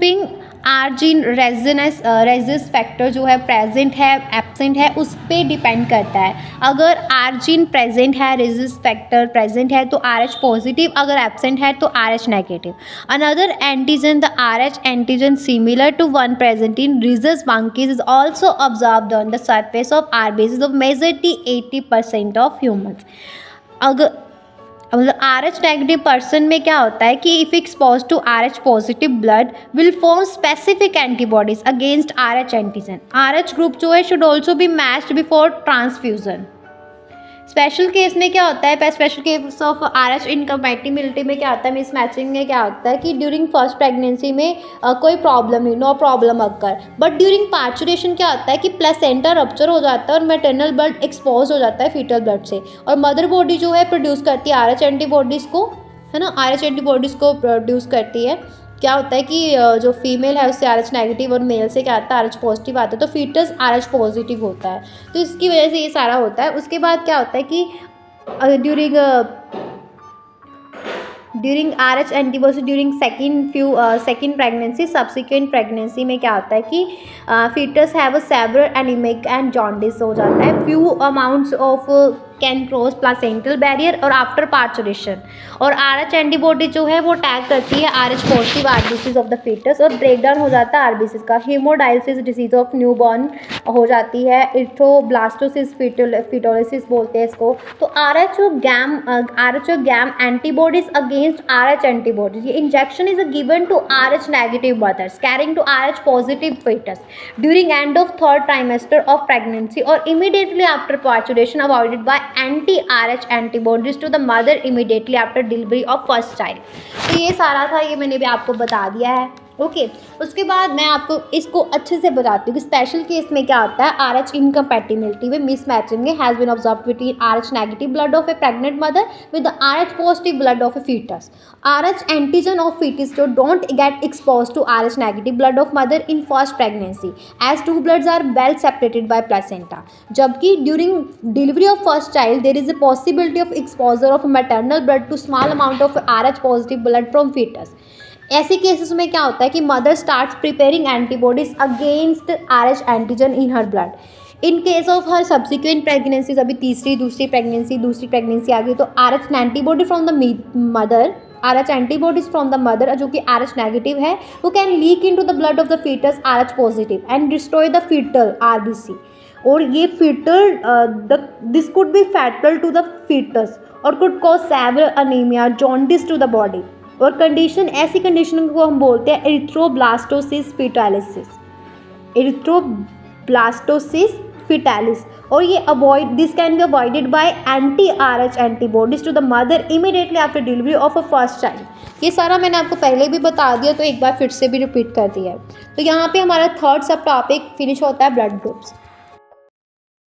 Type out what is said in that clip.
Grouping are gene रेजिस factor जो है present है एब्सेंट है उस पर डिपेंड करता है। अगर आर जीन प्रेजेंट है, रेजिस फैक्टर प्रेजेंट है तो आर एच पॉजिटिव, अगर एब्सेंट है तो R H negative. Another antigen the R H antigen similar to one present in rhesus monkeys is also observed on the surface of RBCs of majority 80% of humans। अगर मतलब are H negative person में क्या होता है कि if expose to R H positive blood will form specific antibodies against R H antigen. R H group जो है should also be matched before transfusion. Special case में क्या होता है, special case of R H incompatibility में क्या होता है, मिस मैचिंग में क्या होता है कि ड्यूरिंग फर्स्ट प्रेगनेंसी में कोई प्रॉब्लम नहीं, no problem occur, but during parturition क्या होता है कि प्लेसेंटा रप्चर हो जाता है और मैटरनल ब्लड एक्सपोज हो जाता है फीटल ब्लड से, और मदर बॉडी जो है प्रोड्यूस करती है आर एच एंटीबॉडीज़ को, है ना, आर एच एंटीबॉडीज़ को प्रोड्यूस करती है। क्या होता है कि जो फीमेल है उससे आर एच नेगेटिव और मेल से क्या आता है आर एच पॉजिटिव आता है, तो फीटस आर एच पॉजिटिव होता है, तो इसकी वजह से ये सारा होता है। उसके बाद क्या होता है कि during R H antibody during second pregnancy subsequent pregnancy में क्या होता है कि fetus have a several anaemic and jaundice हो जाता है, few amounts of can cross placental barrier और आफ्टर पार्चुरेशन, और आर एच एंटीबॉडी जो है वो टैग करती है R H positive RBCs of the foetus और ब्रेक डाउन हो जाता है आरबीसीज का। Haemodialysis disease of new born हो जाती है, इथ्रोब्लास्टोसिस फिटोलिसिस बोलते हैं इसको। तो R H gam antibodies against R H antibodies, ये injection is given to R H negative mothers carrying to R H positive foetus during end of third trimester of pregnancy और immediately after parturition avoided by anti-RH antibodies to the mother immediately after delivery of first child। तो ये सारा था, ये मैंने भी आपको बता दिया है। ओके उसके बाद मैं आपको इसको अच्छे से बताती हूँ कि स्पेशल केस में क्या होता है। आर एच इनकम्पैटिबिलिटी में मिस मैचिंग में has been observed between R H negative blood of a pregnant mother with the R H positive blood of a foetus. R H antigen of foetus जो don't get expose to R H negative blood of mother in first pregnancy as two bloods are well separated by placenta, जबकि during delivery of first child there is a possibility of exposure of maternal blood to small amount of R H positive blood from fetus. ऐसे cases में क्या होता है कि mother starts preparing antibodies against R H antigen in her blood. In case of her subsequent pregnancies, अभी दूसरी प्रेगनेंसी आ गई, तो R H antibody from the mother, R H antibodies from the mother जो कि आर एच नेगेटिव है वो can leak into the blood of the foetus R H positive and destroy the foetal RBC, और ये foetal this could be fatal to the foetus और could cause several anaemia jaundice to the body, और condition ऐसी condition को हम बोलते हैं erythroblastosis fetalis, और ये this can be avoided by anti R H antibodies to the mother immediately after delivery of a first child. ये सारा मैंने आपको पहले भी बता दिया, तो एक बार फिर से भी रिपीट कर दिया है। तो यहाँ पे हमारा थर्ड सब टॉपिक फिनिश होता है ब्लड ग्रुप्स।